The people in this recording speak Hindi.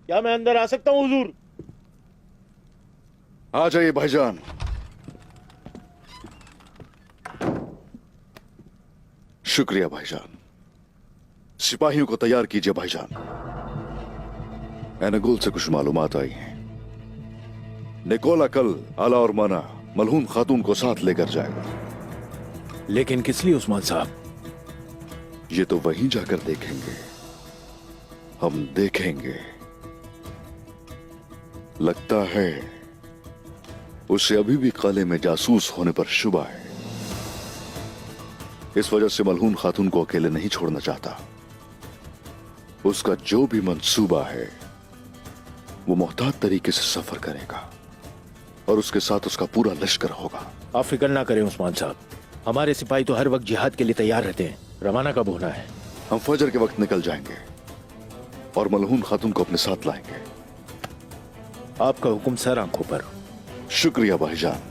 क्या मैं अंदर आ सकता हूँ हुजूर? आ जाइए भाईजान। शुक्रिया भाईजान। सिपाहियों को तैयार कीजिए भाईजान। एनागुल से कुछ मालूमात आई हैं। निकोला कल आला और माना मलहून खातून को साथ लेकर जाएगा। लेकिन किस लिए उस्मान साहब? ये तो वहीं जाकर देखेंगे। हम देखेंगे। लगता है उसे अभी भी काले में जासूस होने पर शुबा है। इस वजह से मलहून खातून को अकेले नहीं छोड़ना चाहता। उसका जो भी मंसूबा है वो मोहतात तरीके से सफर करेगा और उसके साथ उसका पूरा लश्कर होगा। आप फिक्र ना करें उस्मान साहब, हमारे सिपाही तो हर वक्त जिहाद के लिए तैयार रहते हैं। रवाना कब होना है? हम फजर के वक्त निकल जाएंगे और मलहून खातून को अपने साथ लाएंगे। आपका हुक्म सर आंखों पर। शुक्रिया भाईजान।